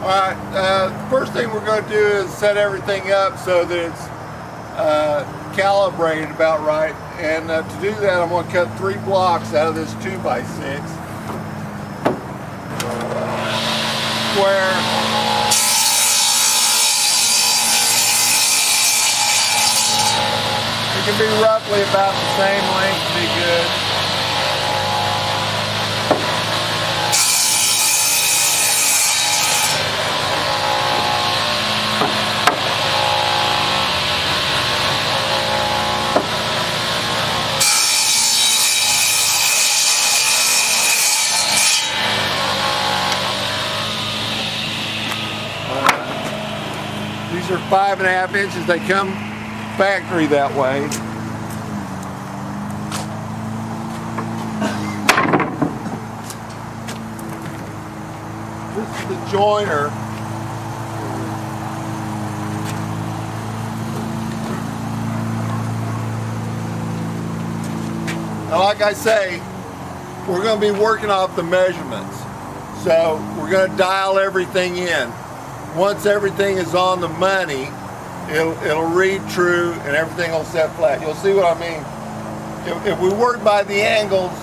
Alright, first thing we're going to do is set everything up so that it's calibrated about right. And to do that, I'm going to cut 3 blocks out of this 2x6 square. It can be roughly about the same length to be good. These are 5.5 inches. They come factory that way. This is the joiner. Now, like I say, we're going to be working off the measurements. So we're going to dial everything in. Once everything is on the money, it'll read true and everything will set flat. You'll see what I mean. If we work by the angles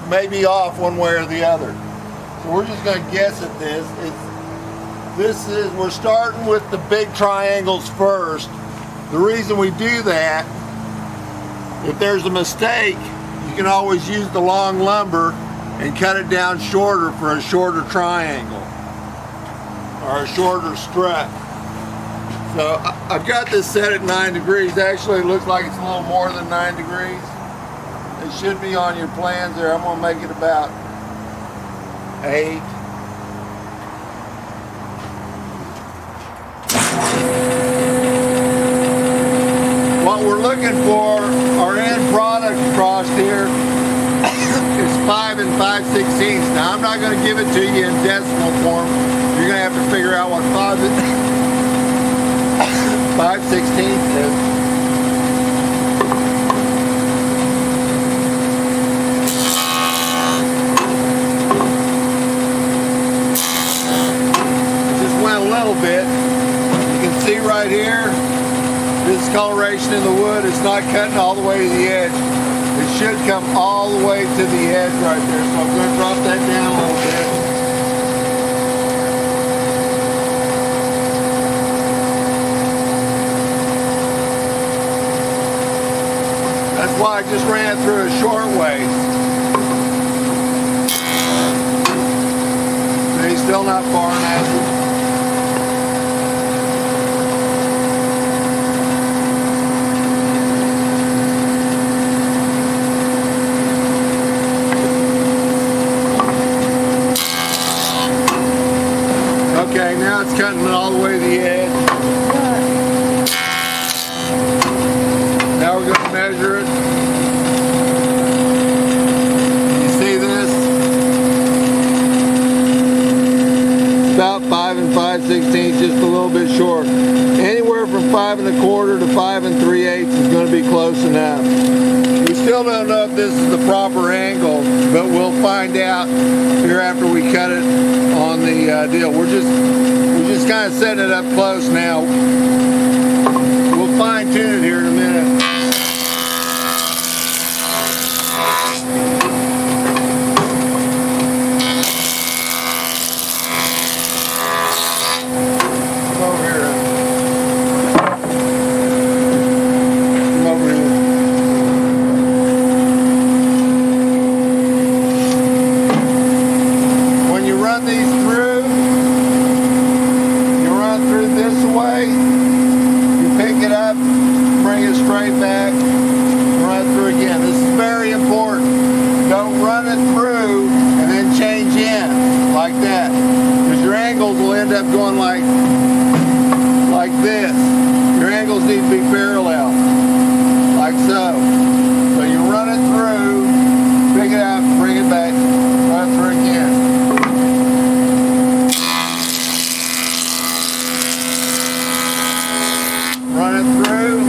may be off one way or the other. So we're just going to guess at this. We're starting with the big triangles first. The reason we do that, if there's a mistake, you can always use the long lumber and cut it down shorter for a shorter triangle or a shorter strut. So I've got this set at 9 degrees. Actually, it looks like it's a little more than 9 degrees. It should be on your plans there. I'm going to make it about 8. What we're looking for, our end product across here, is 5 5/16. Now, I'm not going to give it to you in decimal form. You're going to have to figure out what 5/16 is. Just went a little bit. You can see right here, this coloration in the wood is not cutting all the way to the edge. It should come all the way to the edge right there. So I'm going to drop that down a little bit. That's why I just ran through a short way. See, still not far enough. Okay, now it's cutting all the way to the edge. Now we're going to measure it. You see this? About 5 5/16, just a little bit short. Anywhere from 5 1/4 to 5 3/8 is going to be close enough. We still don't know if this is the proper angle, but we'll find out here after we cut it on the deal. We're just kind of setting it up close now. We'll fine tune it here in a minute. Come over here. Come over here. When you run these through, this way, you pick it up, bring it straight back, run through again. This is very important. Don't run it through and then change in like that, because your angles will end up going like this. Your angles need to be parallel, like so. So you run it through, pick it up, bring it back, run through again. Run it through,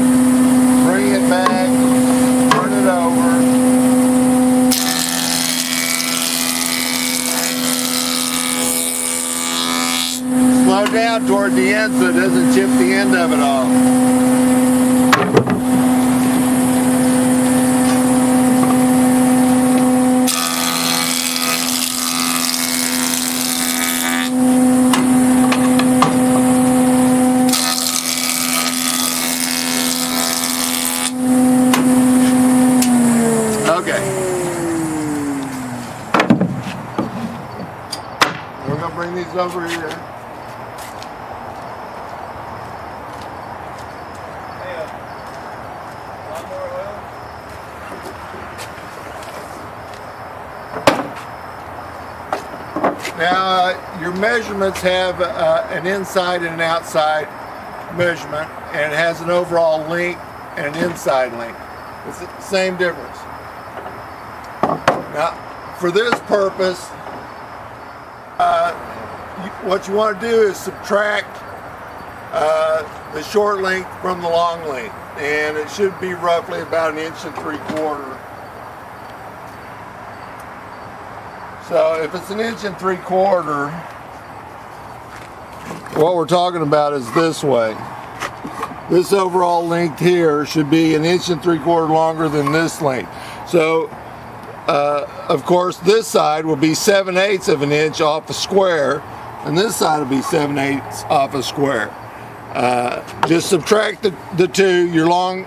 bring it back, turn it over. the end of it off. Okay. We're going to bring these over here. Now, your measurements have an inside and an outside measurement, and it has an overall length and an inside length. It's the same difference. Now, for this purpose, what you want to do is subtract the short length from the long length, and it should be roughly about 1 3/4 inches. So if it's 1 3/4 inches, what we're talking about is this way. This overall length here should be 1 3/4 inches longer than this length. So of course this side will be 7/8 of an inch off a square, and this side will be 7/8 off a square. Just subtract the two, your long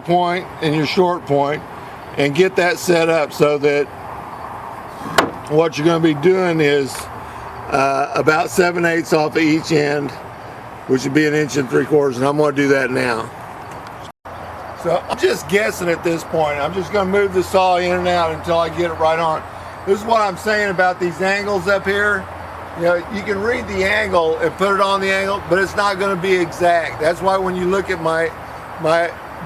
point and your short point, and get that set up so that what you're going to be doing is about 7/8 off of each end, which would be 1 3/4 inches, and I'm going to do that now. So I'm just guessing at this point. I'm just going to move the saw in and out until I get it right on. This is what I'm saying about these angles up here. You know, you can read the angle and put it on the angle, but it's not going to be exact. That's why when you look at my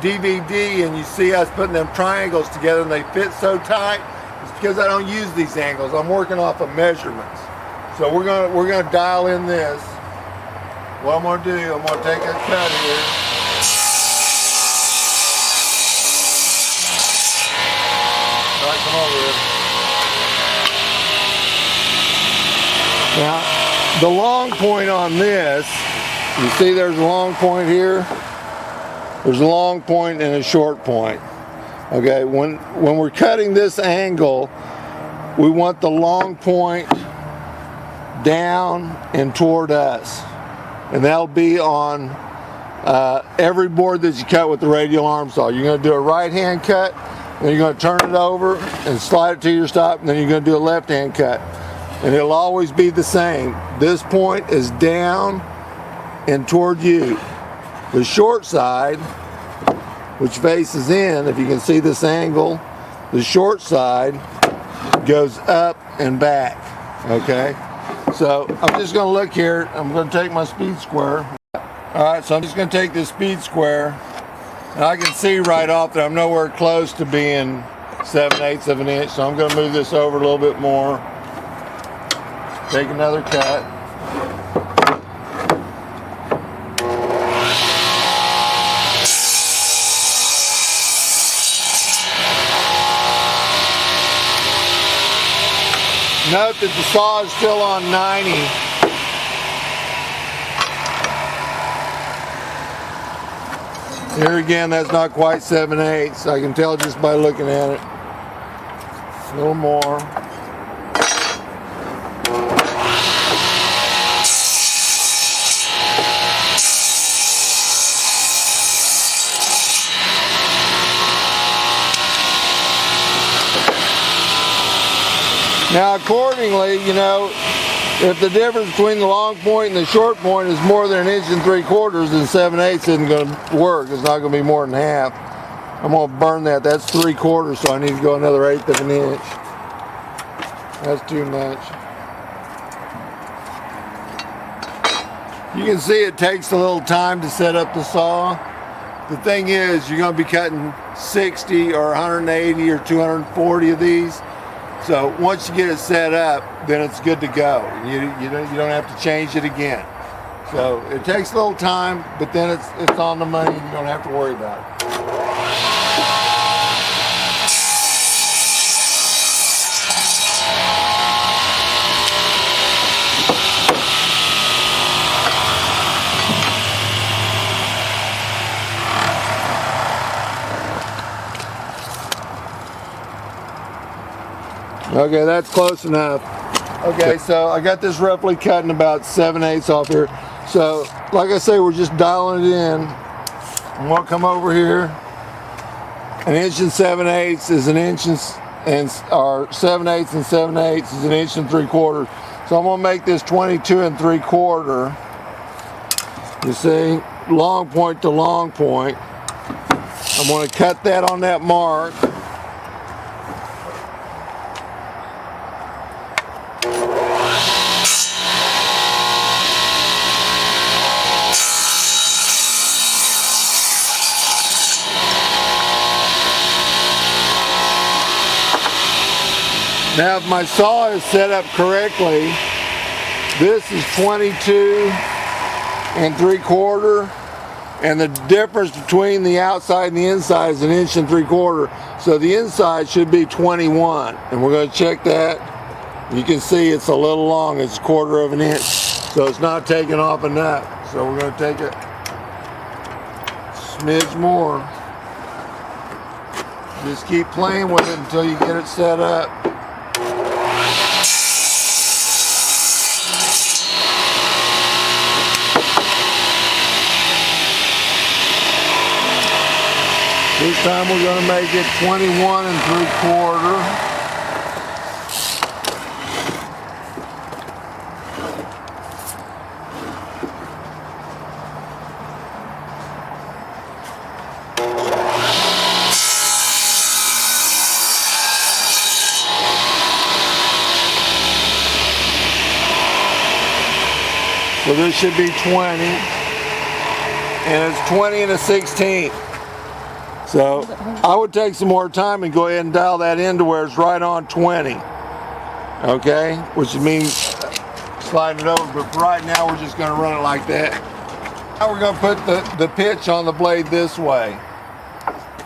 DVD and you see us putting them triangles together and they fit so tight, it's because I don't use these angles. I'm working off of measurements. So we're gonna dial in this. What I'm gonna do, I'm gonna take a cut here. All right, come over here. Now, the long point on this, you see there's a long point here. There's a long point and a short point. Okay, when we're cutting this angle, we want the long point down and toward us, and that'll be on every board that you cut with the radial arm saw. You're going to do a right hand cut, then you're going to turn it over and slide it to your stop, and then you're going to do a left hand cut, and it'll always be the same. This point is down and toward you. The short side, which faces in, if you can see this angle, the short side goes up and back. Okay, so I'm just going to look here. I'm going to take my speed square. All right, so I'm just going to take this speed square, and I can see right off that I'm nowhere close to being 7/8 of an inch, so I'm going to move this over a little bit more. Take another cut. Note that the saw is still on 90. Here again, that's not quite 7/8. I can tell just by looking at it. A little more. Now accordingly, you know, if the difference between the long point and the short point is more than 1 3/4 inches, then 7/8 isn't going to work. It's not going to be more than half. I'm going to burn that. That's 3/4, so I need to go another 1/8 of an inch. That's too much. You can see it takes a little time to set up the saw. The thing is, you're going to be cutting 60 or 180 or 240 of these. So once you get it set up, then it's good to go. You don't have to change it again. So it takes a little time, but then it's on the money. You don't have to worry about it. Okay, that's close enough. Okay, so I got this roughly cutting about 7/8 off here. So, like I say, we're just dialing it in. And we'll come over here. 1 inch and 7/8 is 1 inch and or 7/8 and 7/8 is 1 inch and 3/4. So I'm gonna make this 22 3/4. You see, long point to long point. I'm gonna cut that on that mark. Now, if my saw is set up correctly, this is 22 3/4, and the difference between the outside and the inside is 1 inch and 3/4. So the inside should be 21, and we're going to check that. You can see it's a little long, it's 1/4 of an inch, so it's not taking off enough. So we're going to take a smidge more. Just keep playing with it until you get it set up. This time we're going to make it 21 3/4. So this should be 20, and it's 20 1/16. So I would take some more time and go ahead and dial that in to where it's right on 20. Okay, which means sliding it over, but for right now we're just going to run it like that. Now we're going to put the pitch on the blade this way.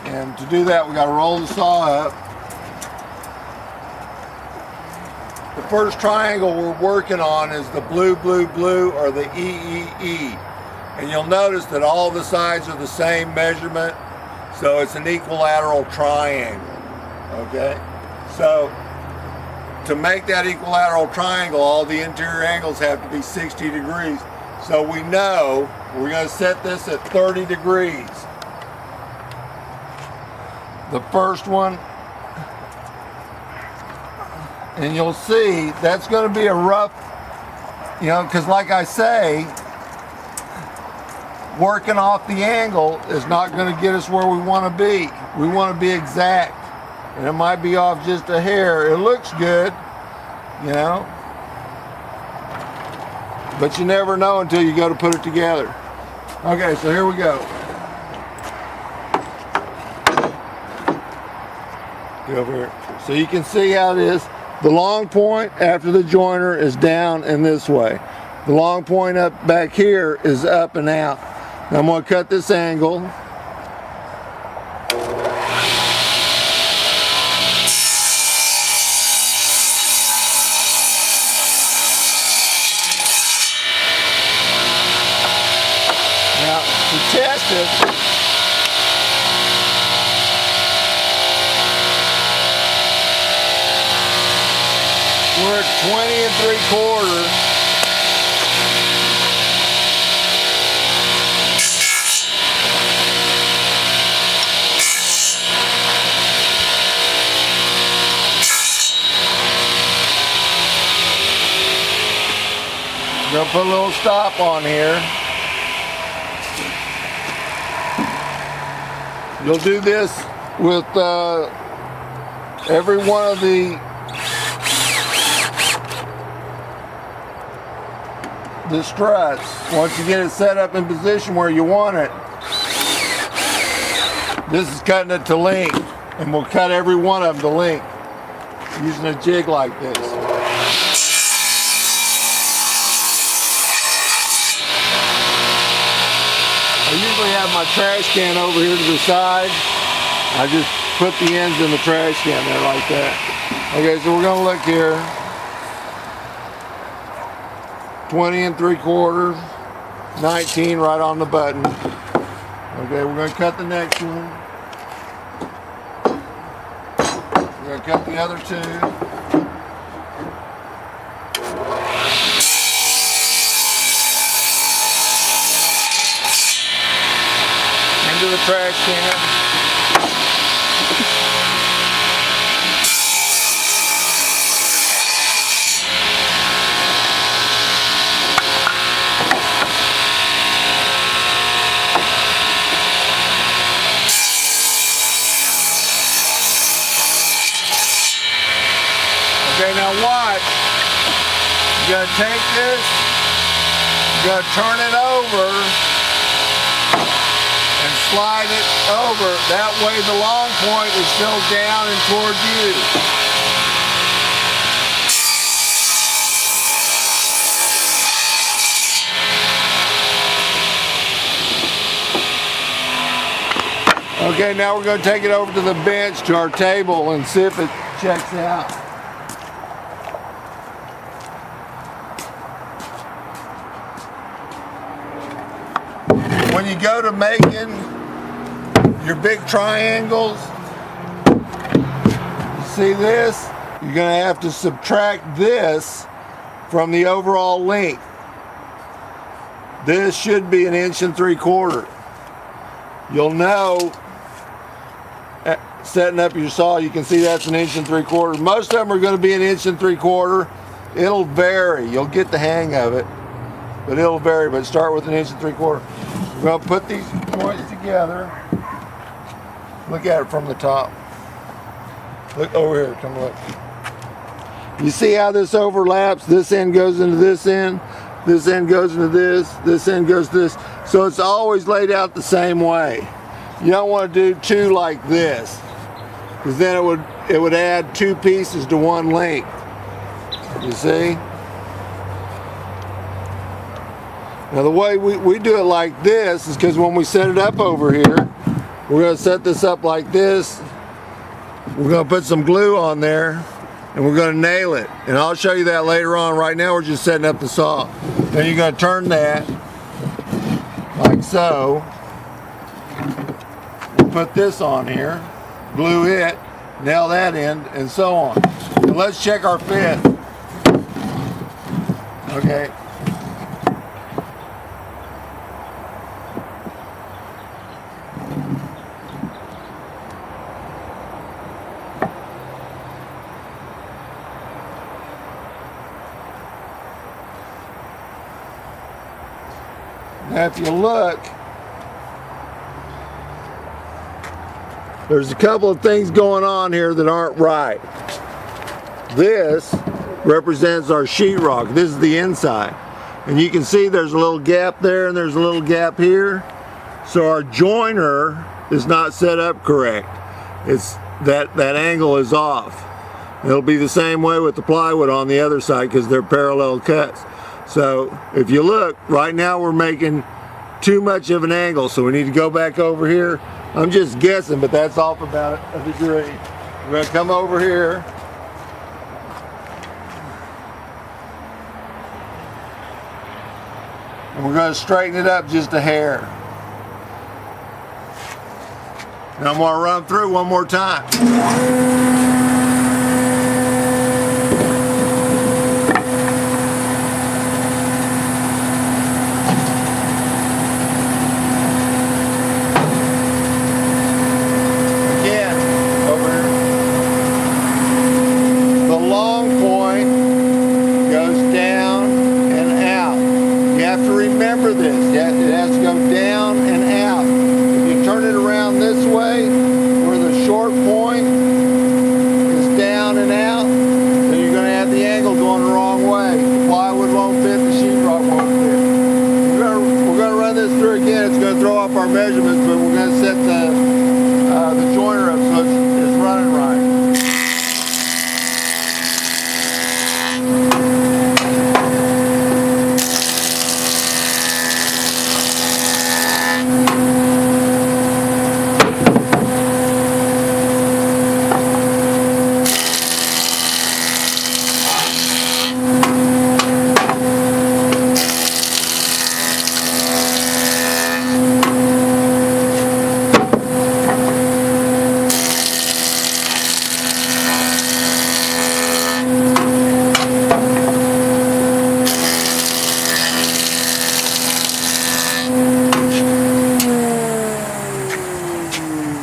And to do that, we got to roll the saw up. The first triangle we're working on is the blue, blue, blue, or the EEE. And you'll notice that all the sides are the same measurement, so it's an equilateral triangle, okay? So to make that equilateral triangle, all the interior angles have to be 60 degrees. So we know we're going to set this at 30 degrees. The first one, and you'll see that's going to be a rough, you know, because like I say, working off the angle is not going to get us where we want to be. We want to be exact, and it might be off just a hair. It looks good, you know, but you never know until you go to put it together. Okay, so here we go. Get over here. So you can see how it is. The long point after the joiner is down and this way. The long point up back here is up and out. Now I'm going to cut this angle. Now to test it, we're at 20 3/4. I'm going to put a little stop on here. You'll do this with every one of the struts. Once you get it set up in position where you want it, this is cutting it to length, and we'll cut every one of them to length using a jig like this. I usually have my trash can over here to the side. I just put the ends in the trash can there like that. Okay, so we're going to look here. 20 3/4, 19 right on the button. Okay, we're going to cut the next one. We're going to cut the other two. the trash can. Okay, now watch. You're going to take this, you're going to turn it over and slide it over. That way the long point is still down and toward you. Okay, now we're going to take it over to the bench, to our table, and see if it checks out. When you go to making your big triangles, you see this? You're going to have to subtract this from the overall length. This should be 1 3/4 inches. You'll know, setting up your saw, you can see that's 1 3/4 inches. Most of them are going to be 1 3/4 inches. It'll vary. You'll get the hang of it, but it'll vary. But start with 1 3/4 inches. We're going to put these points together. Look at it from the top. Look over here. Come look. You see how this overlaps? This end goes into this end. This end goes into this. This end goes to this. So it's always laid out the same way. You don't want to do two like this, because then it would add two pieces to one length. You see? Now the way we do it like this is because when we set it up over here, we're going to set this up like this. We're going to put some glue on there and we're going to nail it. And I'll show you that later on. Right now we're just setting up the saw. Then you're going to turn that like so. We'll put this on here, glue it, nail that end, and so on. So let's check our fit. Okay. Now if you look, there's a couple of things going on here that aren't right. This represents our sheetrock. This is the inside. And you can see there's a little gap there and there's a little gap here. So our joiner is not set up correct. It's that angle is off. It'll be the same way with the plywood on the other side because they're parallel cuts. So if you look, right now we're making too much of an angle, so we need to go back over here. I'm just guessing, but that's off about a degree. We're going to come over here. And we're going to straighten it up just a hair. And I'm going to run through one more time. Remember this, it has to go down and out. If you turn it around this way, where the short point is down and out, then you're going to have the angle going the wrong way. The plywood won't fit, the sheetrock won't fit. We're going to run this through again. It's going to throw off our measurements, but we're going to set the joiner up so it's running right.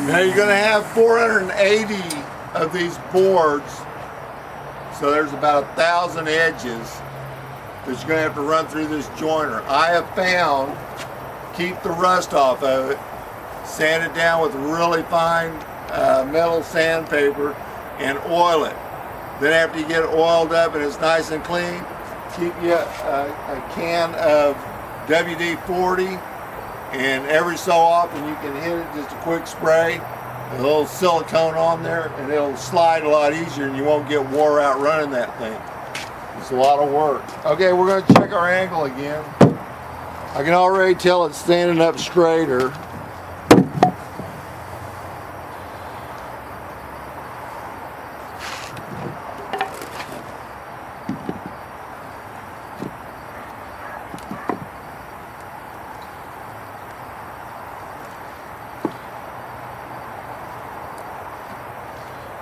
Now you're going to have 480 of these boards, so there's about 1,000 edges that you're going to have to run through this joiner. I have found, keep the rust off of it, sand it down with really fine metal sandpaper and oil it. Then after you get it oiled up and it's nice and clean, keep you a can of WD-40, and every so often you can hit it, just a quick spray, a little silicone on there, and it'll slide a lot easier and you won't get wore out running that thing. It's a lot of work. Okay, we're going to check our angle again. I can already tell it's standing up straighter.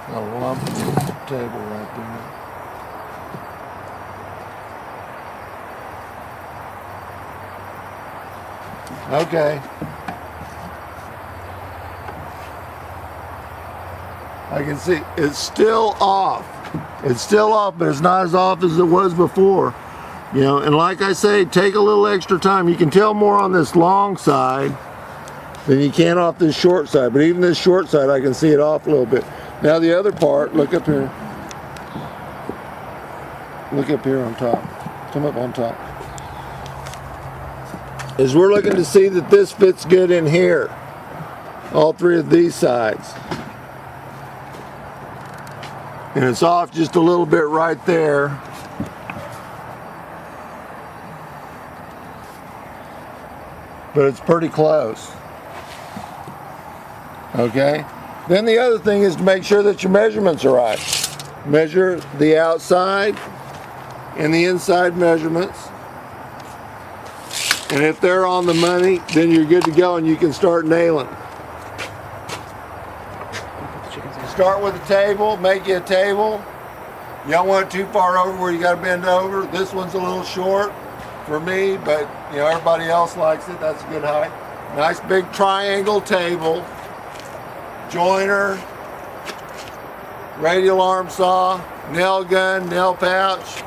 A lump on the table right there. Okay. I can see it's still off. It's still off, but it's not as off as it was before. You know, and like I say, take a little extra time. You can tell more on this long side than you can off this short side. But even this short side, I can see it off a little bit. Now the other part, look up here. Look up here on top. Come up on top. Is we're looking to see that this fits good in here. All three of these sides. And it's off just a little bit right there. But it's pretty close. Okay? Then the other thing is to make sure that your measurements are right. Measure the outside and the inside measurements. And if they're on the money, then you're good to go and you can start nailing. Start with a table, make you a table. You don't want it too far over where you got to bend over. This one's a little short for me, but you know, everybody else likes it. That's a good height. Nice big triangle table. Joiner, radial arm saw, nail gun, nail pouch.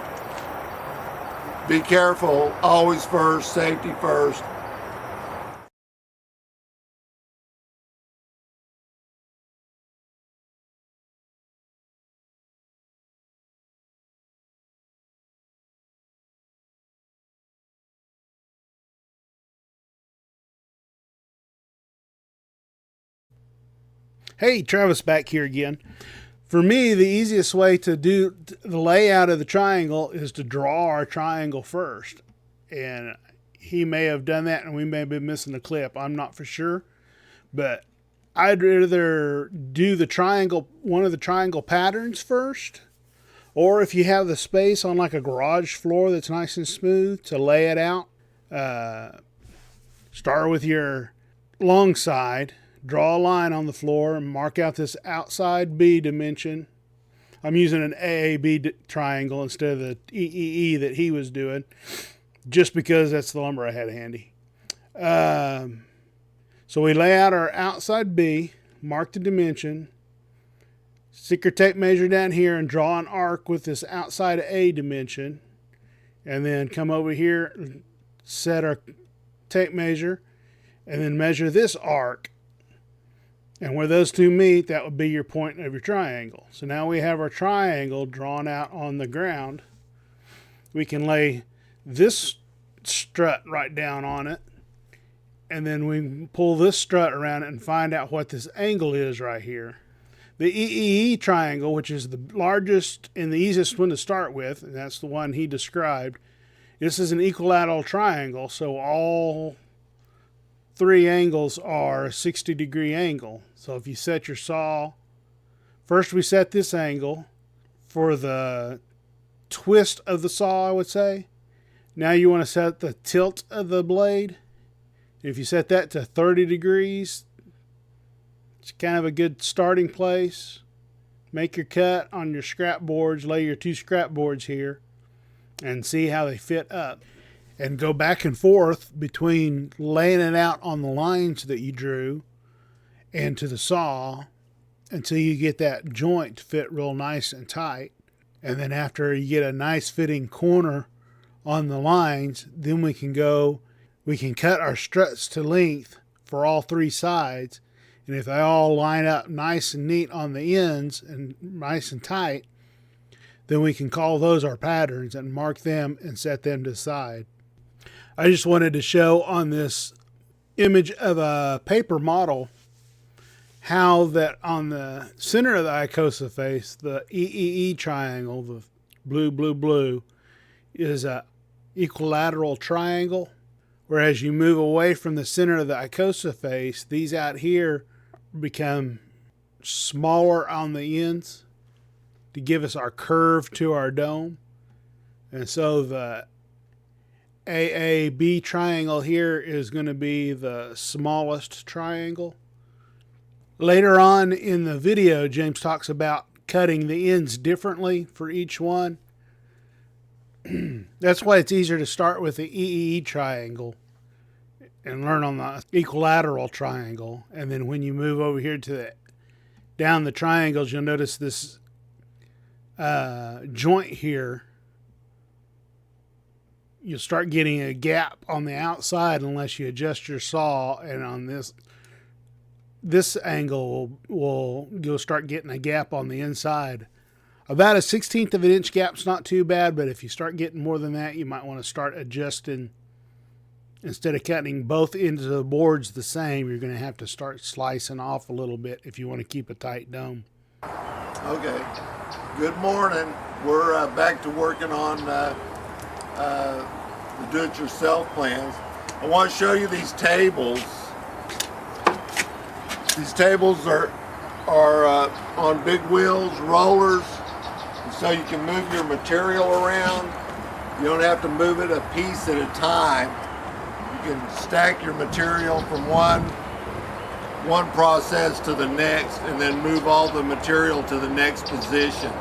Be careful, always first, safety first. Hey, Travis back here again. For me, the easiest way to do the layout of the triangle is to draw our triangle first. And he may have done that and we may be missing a clip. I'm not for sure. But I'd rather do the triangle, one of the triangle patterns first. Or if you have the space on like a garage floor that's nice and smooth to lay it out, start with your long side. Draw a line on the floor and mark out this outside B dimension. I'm using an AAB triangle instead of the EEE that he was doing, just because that's the lumber I had handy. So we lay out our outside B, mark the dimension, stick your tape measure down here and draw an arc with this outside A dimension, and then come over here, set our tape measure, and then measure this arc. And where those two meet, that would be your point of your triangle. So now we have our triangle drawn out on the ground. We can lay this strut right down on it. And then we pull this strut around it and find out what this angle is right here. The EEE triangle, which is the largest and the easiest one to start with, and that's the one he described. This is an equilateral triangle, so all three angles are a 60-degree angle. So if you set your saw, first we set this angle for the twist of the saw, I would say. Now you want to set the tilt of the blade. If you set that to 30 degrees, it's kind of a good starting place. Make your cut on your scrap boards, lay your two scrap boards here, and see how they fit up. And go back and forth between laying it out on the lines that you drew and to the saw until you get that joint to fit real nice and tight. And then after you get a nice fitting corner on the lines, then we can cut our struts to length for all three sides. And if they all line up nice and neat on the ends and nice and tight, then we can call those our patterns and mark them and set them to the side. I just wanted to show on this image of a paper model how that on the center of the Icosa face, the EEE triangle, the blue, blue, blue, is a equilateral triangle. Whereas you move away from the center of the Icosa face, these out here become smaller on the ends to give us our curve to our dome. And so the AAB triangle here is going to be the smallest triangle. Later on in the video, James talks about cutting the ends differently for each one. That's why it's easier to start with the EEE triangle and learn on the equilateral triangle. And then when you move over here to down the triangles, you'll notice this joint here. You'll start getting a gap on the outside unless you adjust your saw, and on this angle you'll start getting a gap on the inside. About a 1/16 of an inch gap's not too bad, but if you start getting more than that, you might want to start adjusting. Instead of cutting both ends of the boards the same, you're going to have to start slicing off a little bit if you want to keep a tight dome. Okay, good morning. We're back to working on the do-it-yourself plans. I want to show you these tables. These tables are on big wheels, rollers, and so you can move your material around. You don't have to move it a piece at a time. You can stack your material from one process to the next, and then move all the material to the next position.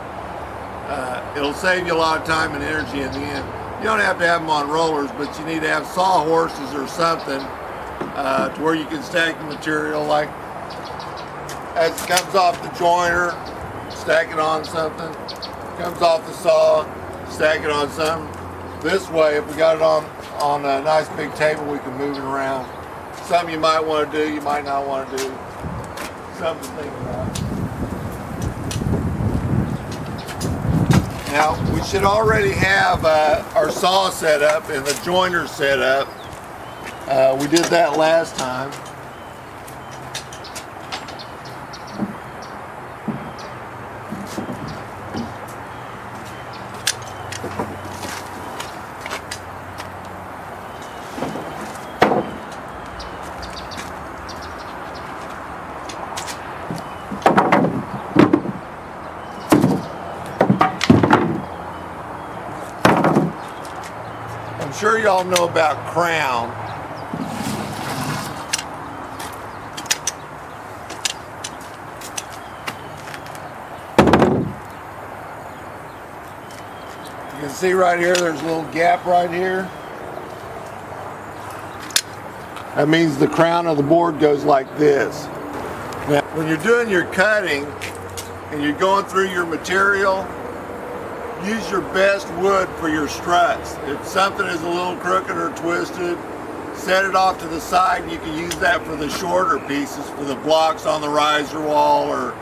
It'll save you a lot of time and energy in the end. You don't have to have them on rollers, but you need to have saw horses or something to where you can stack the material, like as it comes off the jointer, stack it on something. Comes off the saw, stack it on something. This way, if we got it on a nice big table, we can move it around. Something you might want to do, you might not want to do. Something to think about. Now, we should already have our saw set up and the jointer set up. We did that last time. I'm sure y'all know about crown. You can see right here, there's a little gap right here. That means the crown of the board goes like this. Now, when you're doing your cutting and you're going through your material, use your best wood for your struts. If something is a little crooked or twisted, set it off to the side, and you can use that for the shorter pieces, for the blocks on the riser wall or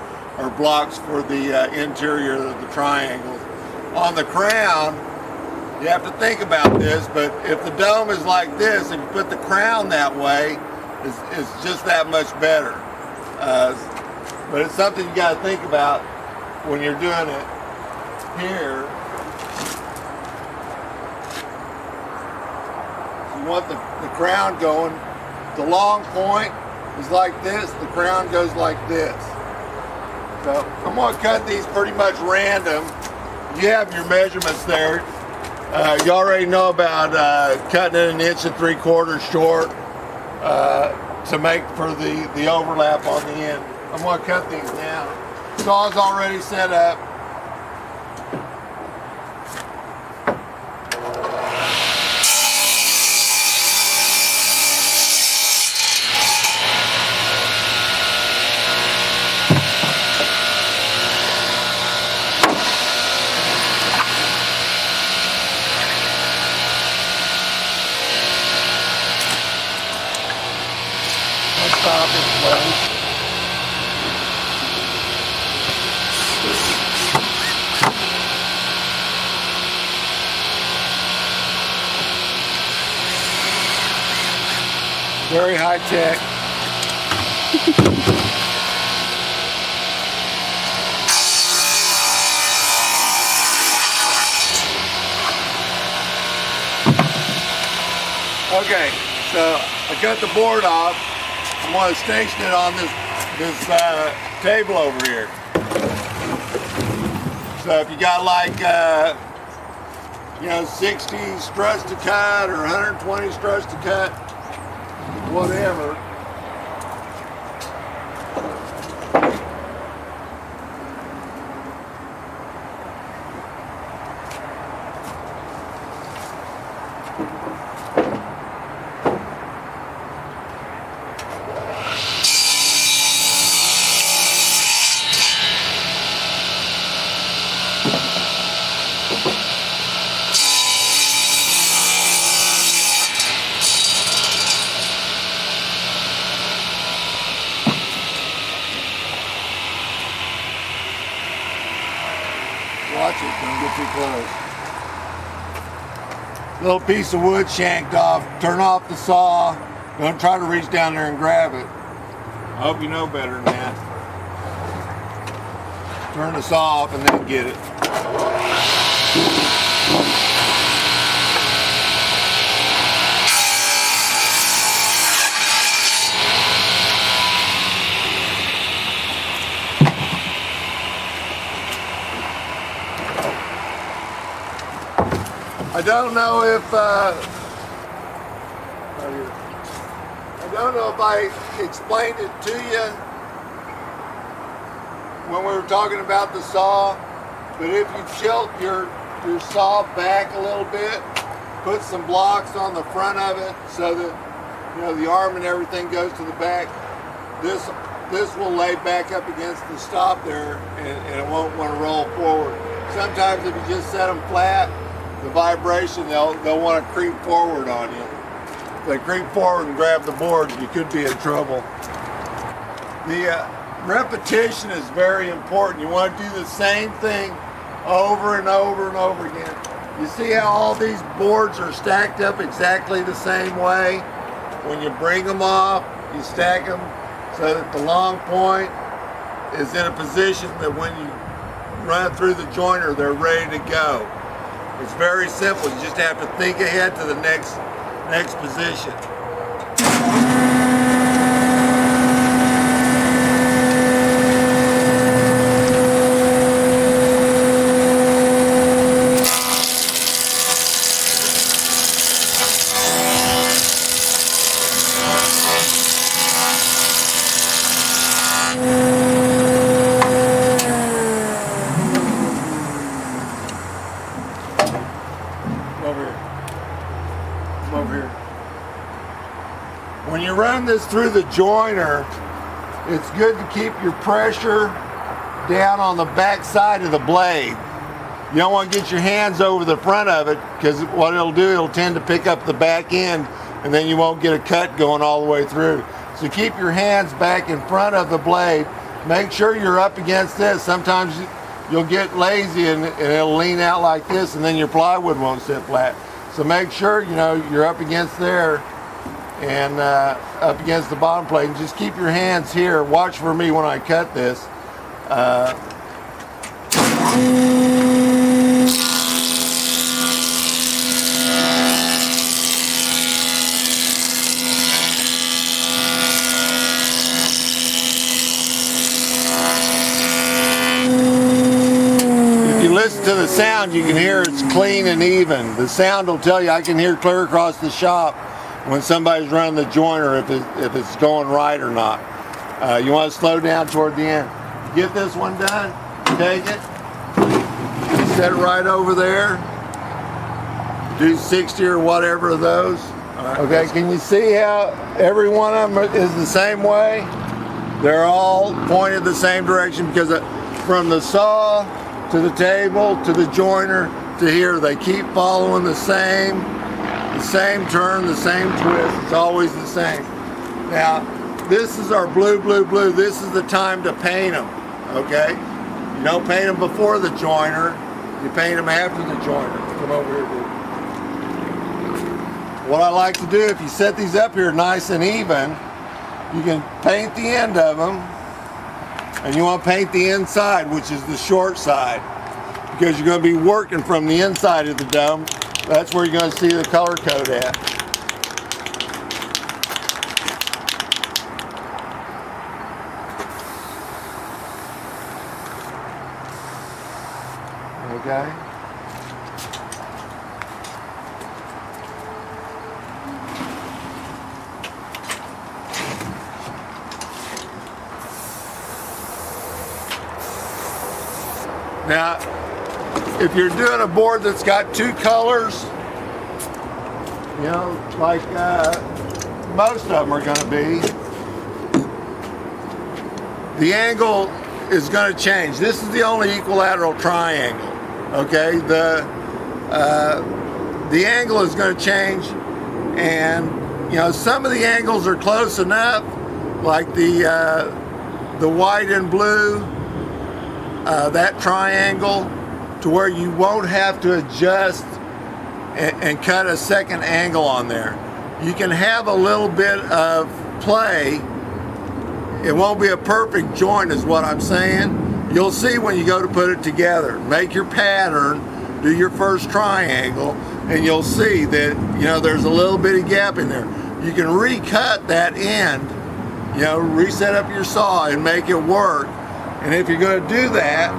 blocks for the interior of the triangles. On the crown, you have to think about this, but if the dome is like this and you put the crown that way, it's just that much better. But it's something you got to think about when you're doing it. Here, you want the crown going. The long point is like this, the crown goes like this. So I'm going to cut these pretty much random. You have your measurements there. You already know about cutting it 1 3/4 short to make for the overlap on the end. I'm going to cut these now. Saw's already set up. place. Very high tech. Okay, so I cut the board off. I'm going to station it on this table over here. So if you got like 60 struts to cut or 120 struts to cut, whatever. Watch it, don't get too close. Little piece of wood shanked off. Turn off the saw. Don't try to reach down there and grab it. I hope you know better than that. Turn the saw off and then get it. I don't know if I explained it to you when we were talking about the saw, but if you tilt your saw back a little bit, put some blocks on the front of it so that the arm and everything goes to the back. This will lay back up against the stop there, and it won't want to roll forward. Sometimes if you just set them flat, the vibration, they'll want to creep forward on you. If they creep forward and grab the board, you could be in trouble. The repetition is very important. You want to do the same thing over and over and over again. You see how all these boards are stacked up exactly the same way? When you bring them off, you stack them so that the long point is in a position that when you run it through the joiner, they're ready to go. It's very simple. You just have to think ahead to the next position. When you run this through the joiner, it's good to keep your pressure down on the back side of the blade. You don't want to get your hands over the front of it, because what it'll do, it'll tend to pick up the back end, and then you won't get a cut going all the way through. So keep your hands back in front of the blade. Make sure you're up against this. Sometimes you'll get lazy and it'll lean out like this, and then your plywood won't sit flat. So make sure you're up against there and up against the bottom plate, and just keep your hands here. Watch for me when I cut this. If you listen to the sound, you can hear it's clean and even. The sound will tell you. I can hear clear across the shop when somebody's running the joiner if it's going right or not. You want to slow down toward the end. Get this one done, take it, set it right over there, do 60 or whatever of those. Right. Okay, can you see how every one of them is the same way? They're all pointed the same direction, because from the saw to the table to the joiner to here, they keep following the same turn, the same twist. It's always the same. Now, this is our blue, blue, blue. This is the time to paint them, okay? You don't paint them before the joiner. You paint them after the joiner. Come over here, dude. What I like to do, if you set these up here nice and even, you can paint the end of them, and you want to paint the inside, which is the short side, because you're going to be working from the inside of the dome. That's where you're going to see the color code at. Okay. Now, if you're doing a board that's got two colors, you know, like most of them are going to be, the angle is going to change. This is the only equilateral triangle. Okay, the angle is going to change, and you know, some of the angles are close enough, like the white and blue, that triangle, to where you won't have to adjust and cut a second angle on there. You can have a little bit of play. It won't be a perfect joint, is what I'm saying. You'll see when you go to put it together. Make your pattern, do your first triangle, and you'll see that, you know, there's a little bitty gap in there. You can recut that end, you know, reset up your saw and make it work. And if you're going to do that,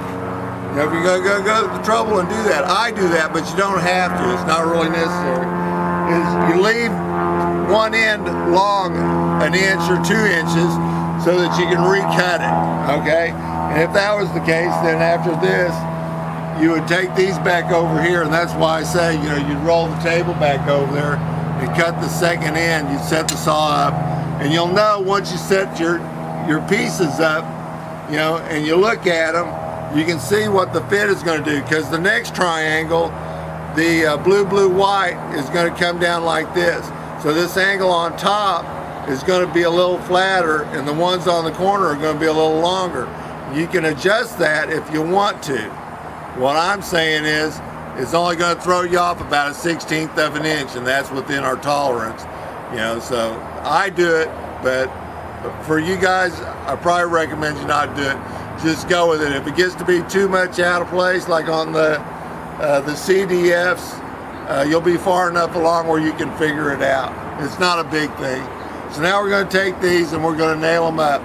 you know, if you're going to go to the trouble and do that, I do that, but you don't have to. It's not really necessary. Is you leave one end long an inch or 2 inches so that you can recut it, okay? And if that was the case, then after this, you would take these back over here, and that's why I say, you know, you'd roll the table back over there and cut the second end. You'd set the saw up, and you'll know once you set your pieces up, you know, and you look at them, you can see what the fit is going to do, because the next triangle, the blue, blue, white, is going to come down like this. So this angle on top is going to be a little flatter, and the ones on the corner are going to be a little longer. You can adjust that if you want to. What I'm saying is, it's only going to throw you off about a 1/16 of an inch, and that's within our tolerance. You know, so I do it, but for you guys, I probably recommend you not do it. Just go with it. If it gets to be too much out of place, like on the CDFs, you'll be far enough along where you can figure it out. It's not a big thing. So now we're going to take these and we're going to nail them up.